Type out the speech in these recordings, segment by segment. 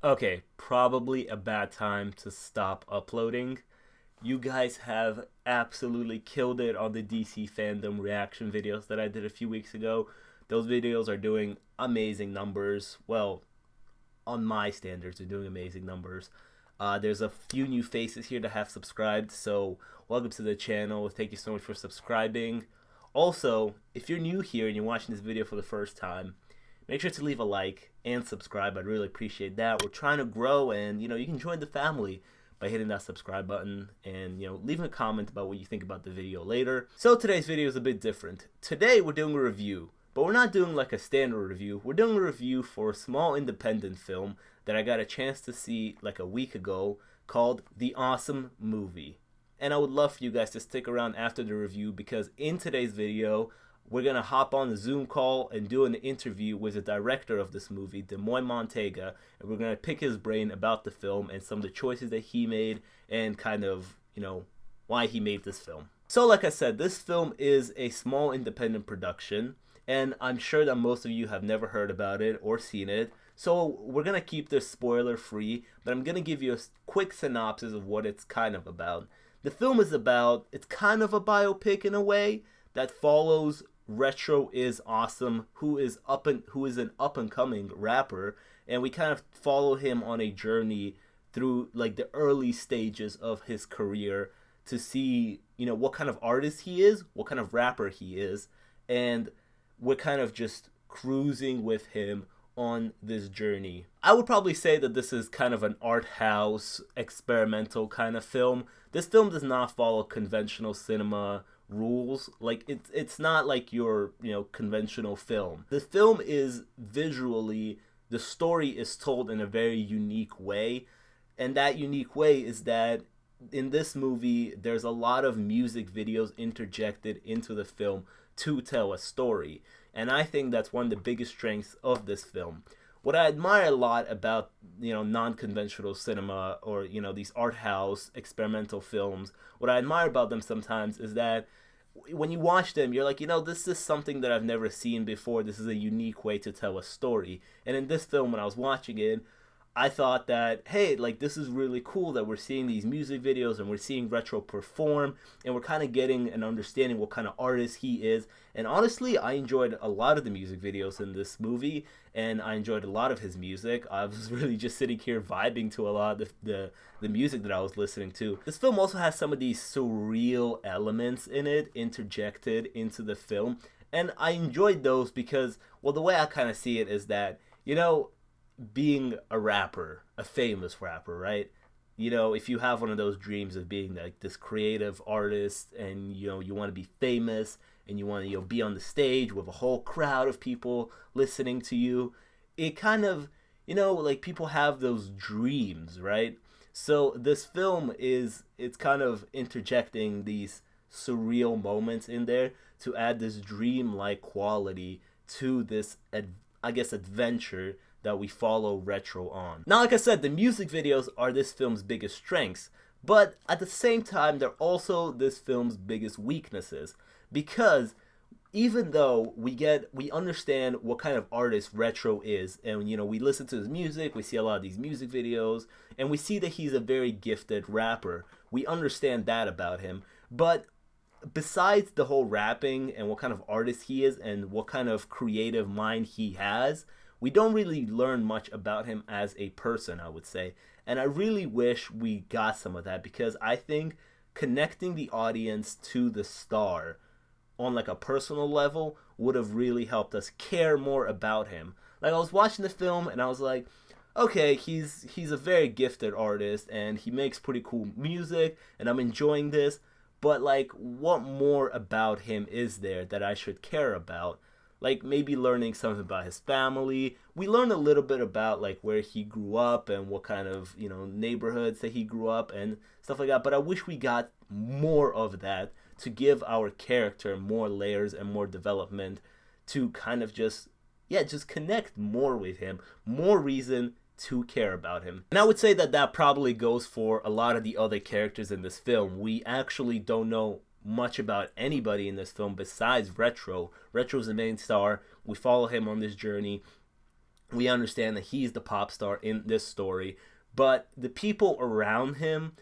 Okay, probably a bad time to stop uploading. You guys have absolutely killed it on the DC fandom reaction videos that I did a few weeks ago. Those videos are doing amazing numbers. Well, on my standards, they're doing amazing numbers. There's a few new faces here that have subscribed, so welcome to the channel. Thank you so much for subscribing. Also, if you're new here and you're watching this video for the first time, make sure to leave a like and subscribe. I'd really appreciate that. We're trying to grow, and you can join the family by hitting that subscribe button and leaving a comment about what you think about the video later. So today's video is a bit different. Today we're doing a review, but we're not doing like a standard review. We're doing a review for a small independent film that I got a chance to see like a week ago called The Awesome Movie. And I would love for you guys to stick around after the review, because in today's video we're going to hop on the Zoom call and do an interview with the director of this movie, Demoy Montega, and we're going to pick his brain about the film and some of the choices that he made and kind of, why he made this film. So like I said, this film is a small independent production, and I'm sure that most of you have never heard about it or seen it. So we're going to keep this spoiler free, but I'm going to give you a quick synopsis of what it's kind of about. The film is about, it's kind of a biopic in a way that follows Retro is Awesome, who is an up and coming rapper, and we kind of follow him on a journey through like the early stages of his career to see what kind of artist he is, what kind of rapper he is, and we're kind of just cruising with him on this journey. I would probably say that this is kind of an art house experimental kind of film. This film does not follow conventional cinema rules. Like it's not like your conventional film. The film is visually, the story is told in a very unique way, and that unique way is that in this movie there's a lot of music videos interjected into the film to tell a story, and I think that's one of the biggest strengths of this film. What I admire a lot about non-conventional cinema, or these art house experimental films, what I admire about them sometimes is that when you watch them, you're like, this is something that I've never seen before. This is a unique way to tell a story. And in this film, when I was watching it, I thought that, hey, like, this is really cool that we're seeing these music videos and we're seeing Retro perform, and we're kind of getting an understanding what kind of artist he is. And honestly, I enjoyed a lot of the music videos in this movie, and I enjoyed a lot of his music. I was really just sitting here vibing to a lot of the music that I was listening to. This film also has some of these surreal elements in it interjected into the film, and I enjoyed those because, well, the way I kind of see it is that, being a rapper, a famous rapper, right? If you have one of those dreams of being like this creative artist, and you want to be famous, and you want to be on the stage with a whole crowd of people listening to you, it kind of like people have those dreams, right? So this film it's kind of interjecting these surreal moments in there to add this dream-like quality to this adventure that we follow Retro on. Now, like I said, the music videos are this film's biggest strengths, but at the same time, they're also this film's biggest weaknesses, because even though we understand what kind of artist Retro is, and we listen to his music, we see a lot of these music videos, and we see that he's a very gifted rapper. We understand that about him, but besides the whole rapping and what kind of artist he is and what kind of creative mind he has, we don't really learn much about him as a person, I would say. And I really wish we got some of that, because I think connecting the audience to the star on like a personal level would have really helped us care more about him. Like, I was watching the film and I was like, okay, he's a very gifted artist and he makes pretty cool music and I'm enjoying this, but like, what more about him is there that I should care about? Like, maybe learning something about his family. We learned a little bit about like where he grew up and what kind of neighborhoods that he grew up and stuff like that, but I wish we got more of that to give our character more layers and more development, to kind of just connect more with him, more reason to care about him. And I would say that that probably goes for a lot of the other characters in this film. We actually don't know much about anybody in this film besides Retro. Retro's the main star. We follow him on this journey. We understand that he's the pop star in this story, but the people around him,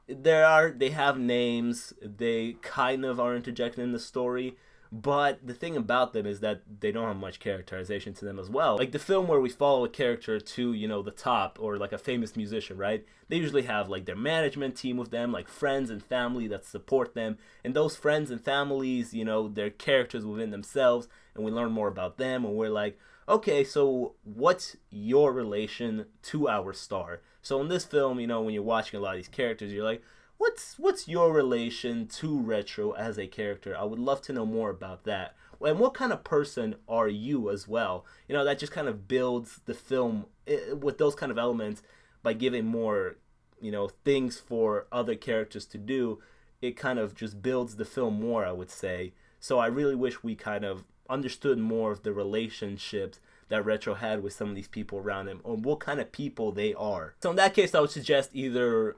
they have names, they kind of are interjected in the story, but the thing about them is that they don't have much characterization to them as well. Like the film where we follow a character to, the top, or like a famous musician, right? They usually have like their management team with them, like friends and family that support them, and those friends and families, they're characters within themselves, and we learn more about them, and we're like, okay, so what's your relation to our star? So in this film, when you're watching a lot of these characters, you're like, what's your relation to Retro as a character? I would love to know more about that. And what kind of person are you as well? That just kind of builds the film with those kind of elements by giving more, things for other characters to do. It kind of just builds the film more, I would say. So I really wish we kind of understood more of the relationships that Retro had with some of these people around him, or what kind of people they are. So in that case, I would suggest either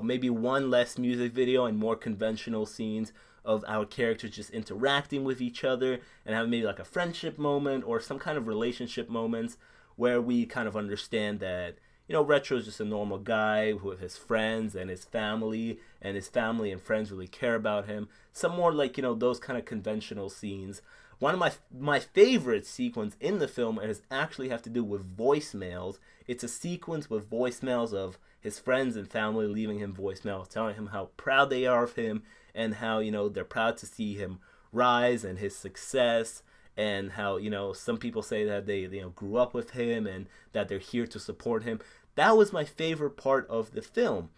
maybe one less music video and more conventional scenes of our characters just interacting with each other and having maybe like a friendship moment or some kind of relationship moments where we kind of understand that Retro is just a normal guy with his friends and his family and friends really care about him. Some more like those kind of conventional scenes. One of my favorite sequence in the film has actually have to do with voicemails. It's a sequence with voicemails of his friends and family leaving him voicemails, telling him how proud they are of him and how they're proud to see him rise and his success, and how some people say that they grew up with him and that they're here to support him. That was my favorite part of the film,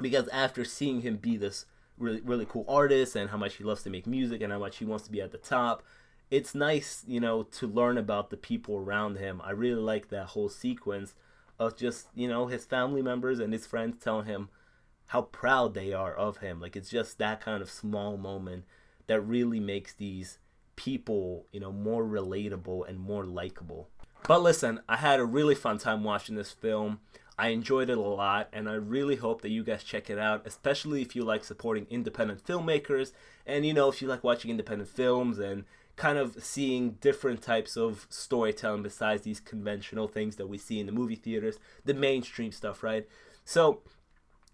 because after seeing him be this really really cool artist and how much he loves to make music and how much he wants to be at the top, it's nice to learn about the people around him. I really like that whole sequence of just his family members and his friends telling him how proud they are of him. Like, it's just that kind of small moment that really makes these people more relatable and more likable. But listen, I had a really fun time watching this film. I enjoyed it a lot, and I really hope that you guys check it out, especially if you like supporting independent filmmakers, and if you like watching independent films and kind of seeing different types of storytelling besides these conventional things that we see in the movie theaters, the mainstream stuff, right? So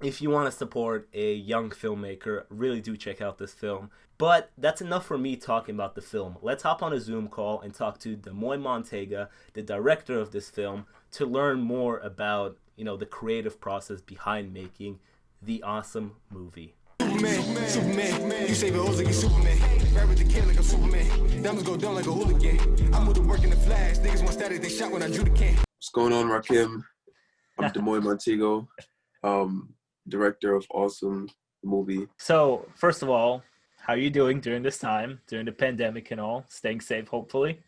if you want to support a young filmmaker, really do check out this film. But that's enough for me talking about the film. Let's hop on a Zoom call and talk to Demoy Montega, the director of this film, to learn more about the creative process behind making the awesome movie. Superman, you save it like you Superman. Rap with the kid like a Superman. Diamonds go down like a hooligan. I'm with the work in the flash. Niggas want static, they shot when I drew the can. What's going on, Rakim? I'm Demoy Montego, director of Awesome Movie. So, first of all, how are you doing during this time, during the pandemic and all? Staying safe, hopefully?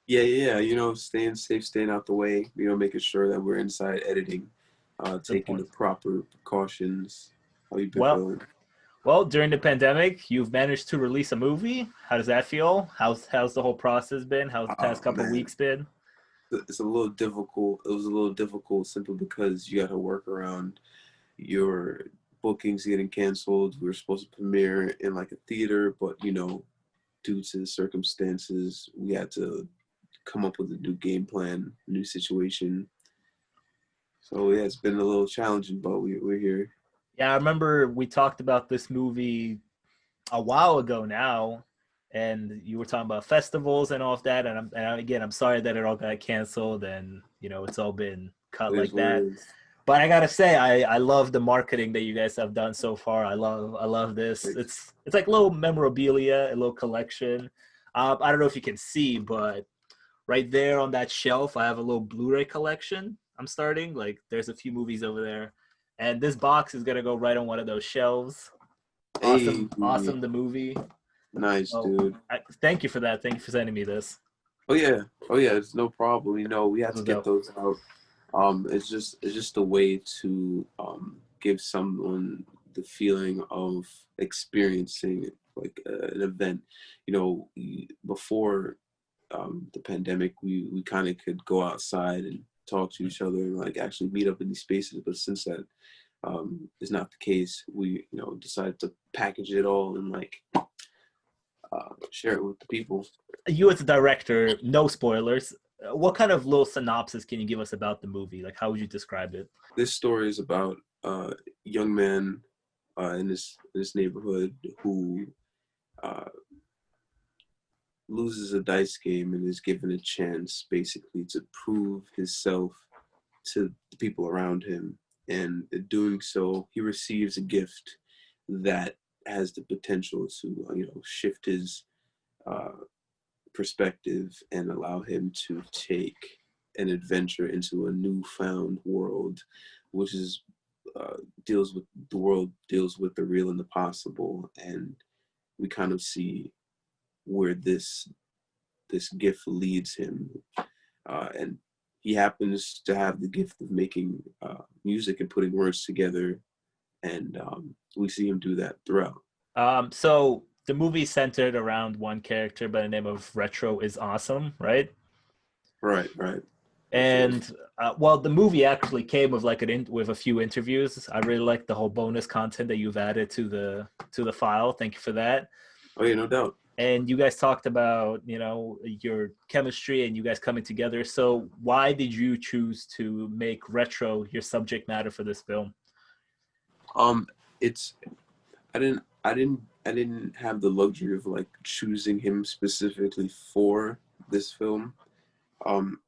Yeah, staying safe, staying out the way, making sure that we're inside editing, taking the proper precautions. How you been feeling? Well, during the pandemic, you've managed to release a movie. How does that feel? How's the whole process been? How's the past couple of weeks been? It's a little difficult. It was a little difficult simply because you got to work around your bookings getting canceled. We were supposed to premiere in like a theater, but due to circumstances, we had to come up with a new game plan, new situation. So yeah, it's been a little challenging, but we're here. Yeah, I remember we talked about this movie a while ago now, and you were talking about festivals and all of that. And I'm sorry that it all got canceled and it's all been cut like that. But I gotta say, I love the marketing that you guys have done so far. I love this. It's like a little memorabilia, a little collection. I don't know if you can see, but right there on that shelf, I have a little Blu-ray collection I'm starting. Like, there's a few movies over there. And this box is going to go right on one of those shelves. Awesome, hey. Awesome, the movie. Nice, dude. Thank you for that. Thank you for sending me this. Oh, yeah. It's no problem. We have to get those out. It's just a way to give someone the feeling of experiencing like an event. Before the pandemic, we kind of could go outside and talk to each other and like actually meet up in these spaces. But since that is not the case, we decided to package it all and like share it with the people. You as a director, no spoilers. what kind of little synopsis can you give us about the movie? Like, how would you describe it? This story is about a young man in this neighborhood who uh, loses a dice game and is given a chance basically to prove himself to the people around him. And in doing so, he receives a gift that has the potential to, shift his uh, perspective and allow him to take an adventure into a newfound world, which is deals with the world deals with the real and the possible. And we kind of see where this gift leads him, and he happens to have the gift of making music and putting words together, and we see him do that throughout. So the movie centered around one character by the name of Retro is Awesome, right? Right. And well, the movie actually came with like with a few interviews. I really like the whole bonus content that you've added to the file. Thank you for that. Oh yeah, no doubt. And you guys talked about, your chemistry and you guys coming together. So why did you choose to make Retro your subject matter for this film? It's I didn't have the luxury of like choosing him specifically for this film.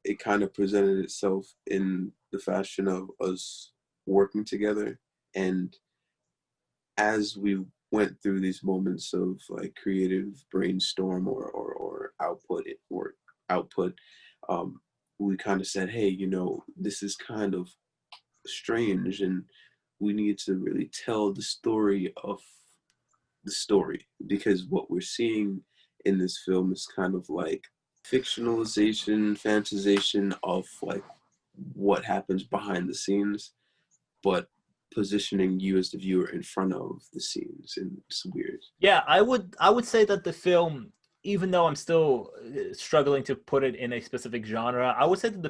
It kind of presented itself in the fashion of us working together, and as we went through these moments of like creative brainstorm or output, we kind of said, hey, this is kind of strange, and we need to really tell the story of the story, because what we're seeing in this film is kind of like fictionalization, fantasization of like what happens behind the scenes, but positioning you as the viewer in front of the scenes, and it's weird. Yeah, I would say that the film, even though I'm still struggling to put it in a specific genre, I would say that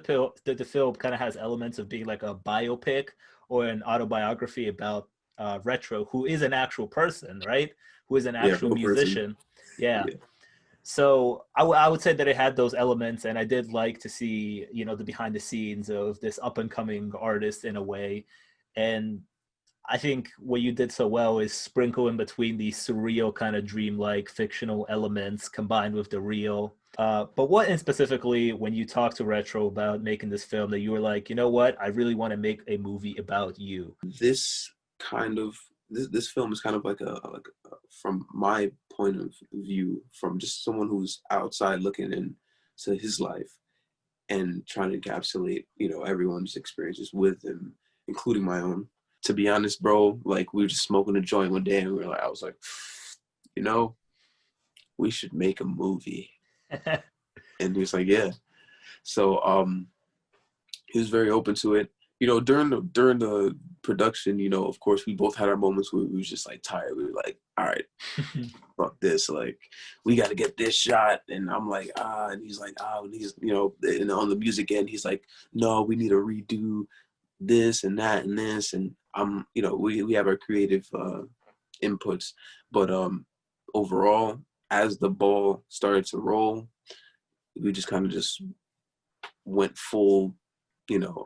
the film kind of has elements of being like a biopic or an autobiography about Retro, who is an actual person, right? Who is an Yeah, actual real person. musician. Yeah. Yeah. So I would say that it had those elements, and I did like to see, the behind the scenes of this up and coming artist in a way. And I think what you did so well is sprinkle in between these surreal kind of dreamlike fictional elements combined with the real. But what in specifically when you talked to Retro about making this film that you were like, you know what, I really want to make a movie about you. This film is kind of like from my point of view, from just someone who's outside looking into his life and trying to encapsulate, everyone's experiences with him, including my own. To be honest, bro, like we were just smoking a joint one day and I was like, we should make a movie. And he was like, yeah. So he was very open to it. During the production, of course, we both had our moments where we was just like tired. We were like, all right, fuck this. Like, we got to get this shot. And I'm like, and he's like, and he's, and on the music end, he's like, no, we need to redo this and that and this. And we have our creative inputs. But overall, as the ball started to roll, we just kind of just went full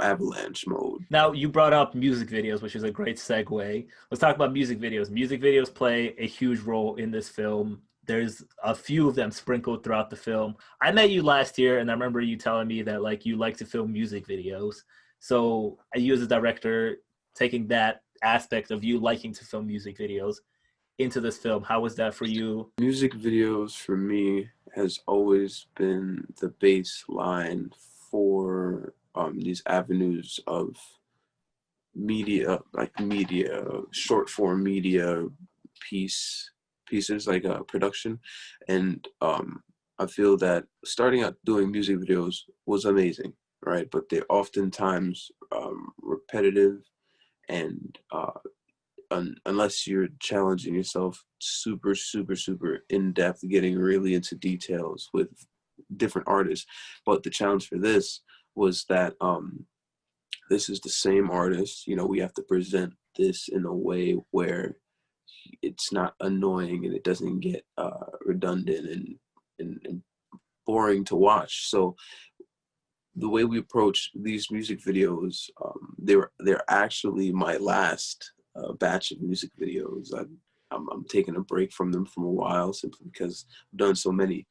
avalanche mode. Now, you brought up music videos, which is a great segue. Let's talk about music videos. Music videos play a huge role in this film. There's a few of them sprinkled throughout the film. I met you last year, and I remember you telling me that like you like to film music videos. So you as a director, taking that aspect of you liking to film music videos into this film, how was that for you? Music videos for me has always been the baseline for these avenues of media, short form media pieces like production. And I feel that starting out doing music videos was amazing, right? But they're oftentimes repetitive, and unless you're challenging yourself super, super, super in depth, getting really into details with different artists. But the challenge for this was that this is the same artist. We have to present this in a way where it's not annoying and it doesn't get redundant and boring to watch. So the way we approach these music videos, they're actually my last batch of music videos. I'm taking a break from them from a while simply because I've done so many,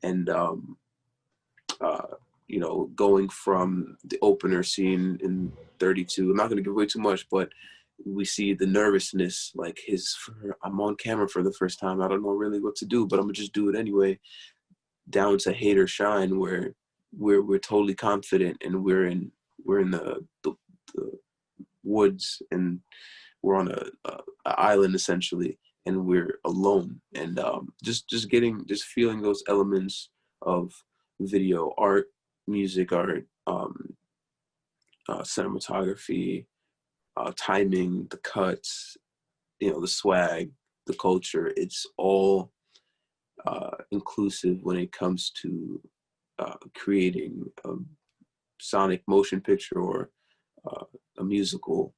and you know, going from the opener scene in 32. I'm not going to give away too much, but we see the nervousness, like I'm on camera for the first time. I don't know really what to do, but I'm gonna just do it anyway. Down to Hate or Shine, where we're totally confident and we're in the woods and we're on a island essentially, and we're alone, and just feeling those elements of video art, music art, cinematography, timing, the cuts, you know, the swag, the culture. It's all inclusive when it comes to creating a sonic motion picture or a musical.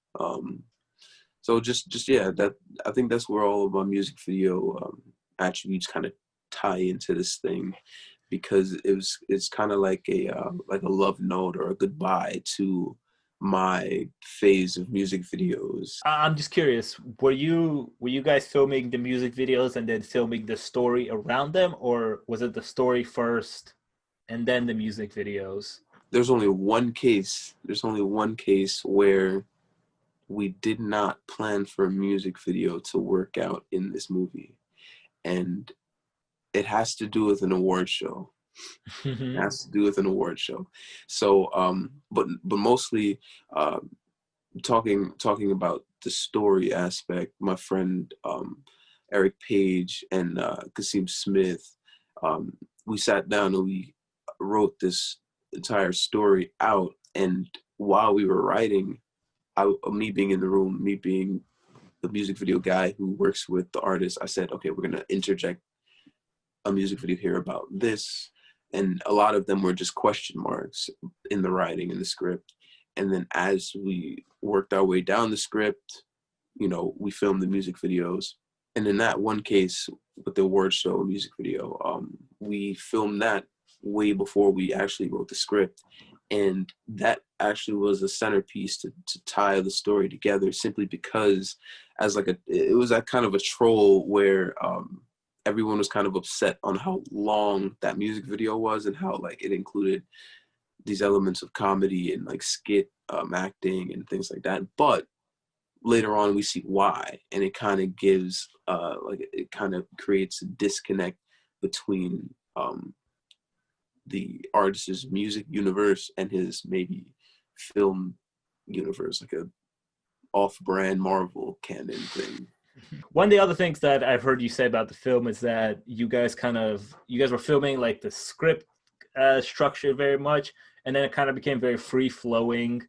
So just yeah, that I think that's where all of my music video attributes kind of tie into this thing, because it's kind of like a love note or a goodbye to my phase of music videos. I'm just curious, were you guys filming the music videos and then filming the story around them, or was it the story first and then the music videos? There's only one case where we did not plan for a music video to work out in this movie, and it has to do with an award show. It has to do with an award show. So but mostly talking about the story aspect, my friend Eric Page and Kasim Smith, we sat down and we wrote this entire story out. And while we were writing, me being in the room, me being the music video guy who works with the artist, I said, okay, we're gonna interject a music video here about this. And a lot of them were just question marks in the writing, in the script. And then as we worked our way down the script, you know, we filmed the music videos. And in that one case with the award show music video, we filmed that way before we actually wrote the script. And that actually was a centerpiece to tie the story together, simply because it was that kind of a troll where everyone was kind of upset on how long that music video was and how like it included these elements of comedy and like skit acting and things like that. But later on we see why, and it kind of gives it kind of creates a disconnect between the artist's music universe and his maybe film universe, like a off-brand Marvel canon thing. One of the other things that I've heard you say about the film is that you guys were filming like the script structure very much, and then it kind of became very free-flowing.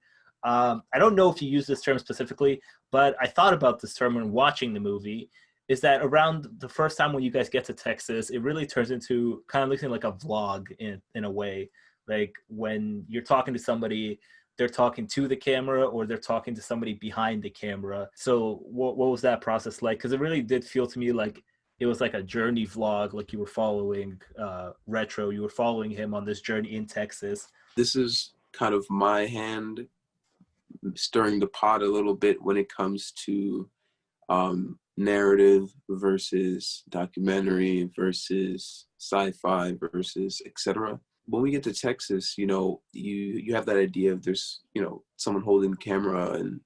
I don't know if you use this term specifically, but I thought about this term when watching the movie, is that around the first time when you guys get to Texas, it really turns into kind of looking like a vlog in a way. Like when you're talking to somebody, they're talking to the camera or they're talking to somebody behind the camera. So what was that process like? Because it really did feel to me like it was like a journey vlog, like you were following Retro. You were following him on this journey in Texas. This is kind of my hand stirring the pot a little bit when it comes to narrative versus documentary versus sci-fi versus etc. When we get to Texas, you know, you have that idea of there's, you know, someone holding the camera, and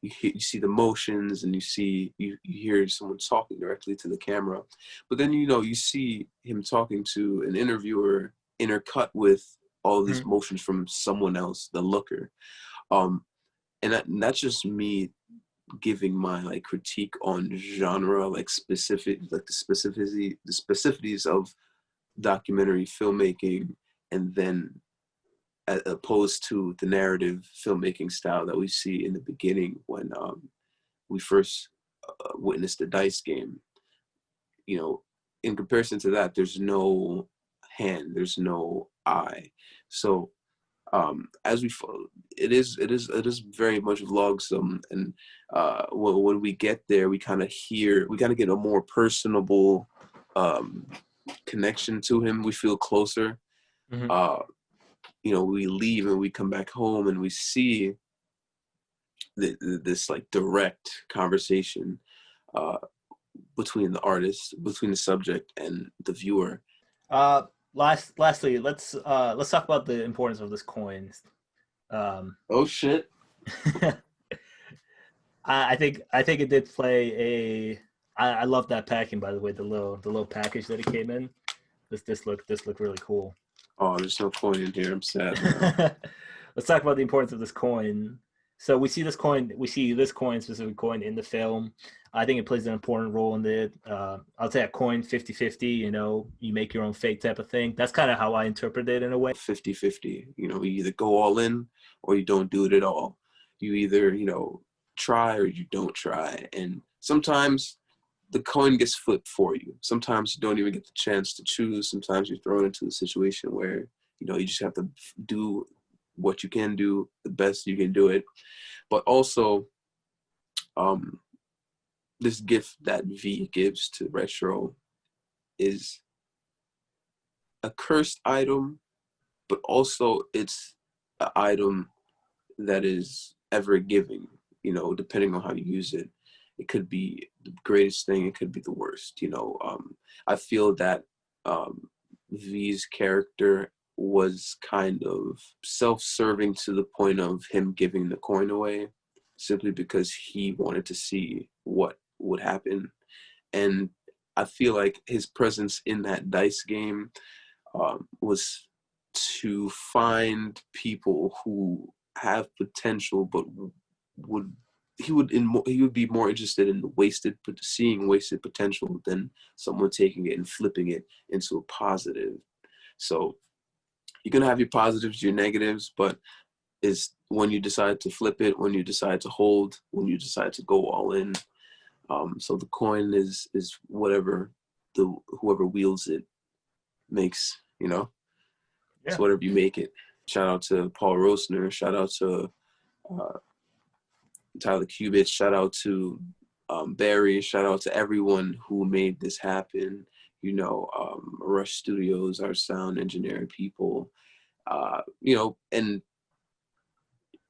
you see the motions, and you hear someone talking directly to the camera. But then, you know, you see him talking to an interviewer intercut with all these motions from someone else, the looker. And that's just me giving my like critique on genre, like specific, like the specificities of documentary filmmaking, and then as opposed to the narrative filmmaking style that we see in the beginning when we first witnessed the dice game. You know, in comparison to that, there's no hand, there's no eye. So as we follow, it is very much vlogsome, and when we get there, we kind of get a more personable connection to him. We feel closer. You we leave and we come back home and we see this like direct conversation uh, between the artist, between the subject and the viewer. Uh, lastly, let's talk about the importance of this coin. Oh shit. I think it did play a. I love that packing, by the way. The little package that it came in. This looked really cool. Oh, there's no coin in here. I'm sad now. Let's talk about the importance of this coin. So we see this coin, specific coin, in the film. I think it plays an important role in it. I'll say a coin 50-50, you make your own fake type of thing. That's kind of how I interpret it in a way. 50-50. You either go all in or you don't do it at all. You either, try or you don't try. And sometimes the coin gets flipped for you. Sometimes you don't even get the chance to choose. Sometimes you're thrown into a situation where, you just have to do what you can do, the best you can do it. But also, this gift that V gives to Retro is a cursed item, but also it's an item that is ever giving, depending on how you use it. It could be the greatest thing, it could be the worst. I feel that V's character was kind of self-serving to the point of him giving the coin away simply because he wanted to see what would happen. And I feel like his presence in that dice game was to find people who have potential, but he would be more interested in seeing wasted potential than someone taking it and flipping it into a positive. So you're gonna have your positives, your negatives, but is when you decide to flip it, when you decide to hold, when you decide to go all in. So the coin is whatever whoever wields it makes. Yeah. It's whatever you make it. Shout out to Paul Rosner. Shout out to Tyler Kubitz. Shout out to Barry. Shout out to everyone who made this happen. Rush Studios, our sound engineering people. And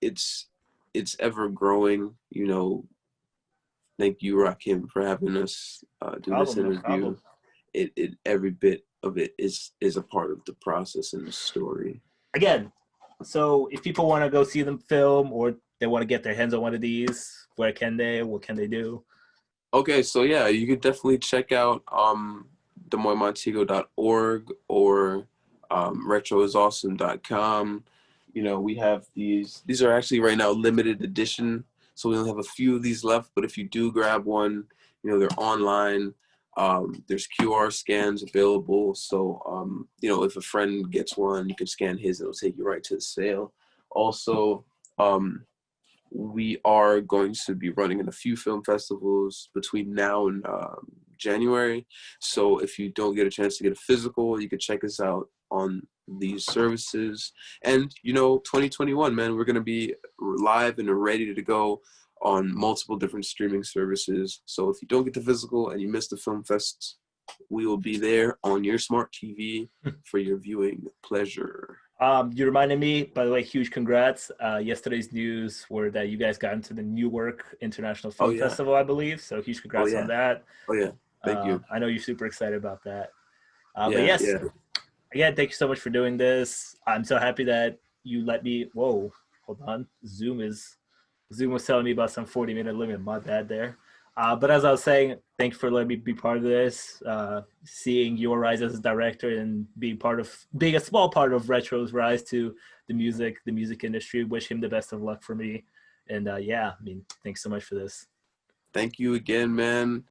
it's ever growing. Thank you, Rakim, for having us do this interview. It every bit of it is a part of the process and the story. Again, so if people want to go see them film or they want to get their hands on one of these, where can they? What can they do? Okay, so yeah, you could definitely check out demoinmontego.org or retroisawesome.com. We have these are actually right now limited edition, so we only have a few of these left, but if you do grab one, they're online. There's QR scans available, so if a friend gets one, you can scan his, it'll take you right to the sale. Also, we are going to be running in a few film festivals between now and January. So if you don't get a chance to get a physical, you can check us out on these services. And 2021, man, we're going to be live and ready to go on multiple different streaming services. So if you don't get the physical and you miss the film fests, we will be there on your smart TV for your viewing pleasure. You reminded me, by the way, huge congrats. Yesterday's news were that you guys got into the Newark International Film Festival, I believe. So huge congrats on that. Oh, yeah. Thank you. I know you're super excited about that. But yes, again, thank you so much for doing this. I'm so happy that you let me. Whoa, hold on. Zoom was telling me about some 40-minute limit. My bad there. But as I was saying, thanks for letting me be part of this. Seeing your rise as a director and being a small part of Retro's rise to the music industry. Wish him the best of luck for me. And thanks so much for this. Thank you again, man.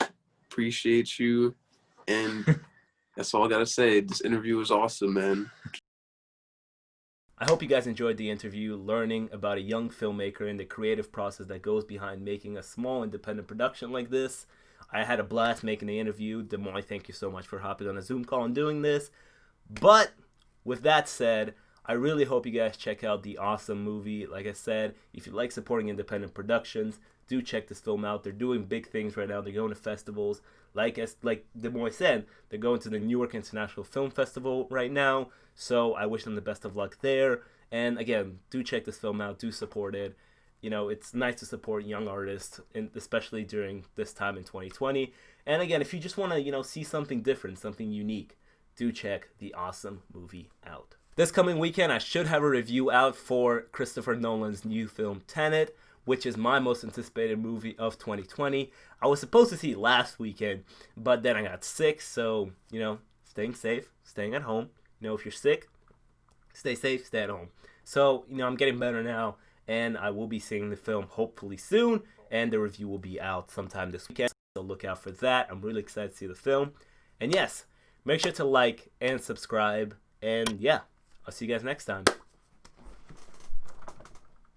Appreciate you. And that's all I gotta say. This interview was awesome, man. I hope you guys enjoyed the interview, learning about a young filmmaker and the creative process that goes behind making a small independent production like this. I had a blast making the interview. Demoy, thank you so much for hopping on a Zoom call and doing this. But with that said, I really hope you guys check out the awesome movie. Like I said, if you like supporting independent productions, do check this film out. They're doing big things right now. They're going to festivals. Like Demoy said, they're going to the Newark International Film Festival right now. So I wish them the best of luck there. And again, do check this film out. Do support it. You know, it's nice to support young artists, and especially during this time in 2020. And again, if you just want to, you know, see something different, something unique, do check the awesome movie out. This coming weekend, I should have a review out for Christopher Nolan's new film Tenet, which is my most anticipated movie of 2020. I was supposed to see it last weekend, but then I got sick, so, you know, staying safe, staying at home. You know, if you're sick, stay safe, stay at home. So, you know, I'm getting better now, and I will be seeing the film hopefully soon, and the review will be out sometime this weekend, so look out for that. I'm really excited to see the film. And yes, make sure to like and subscribe, and yeah, I'll see you guys next time.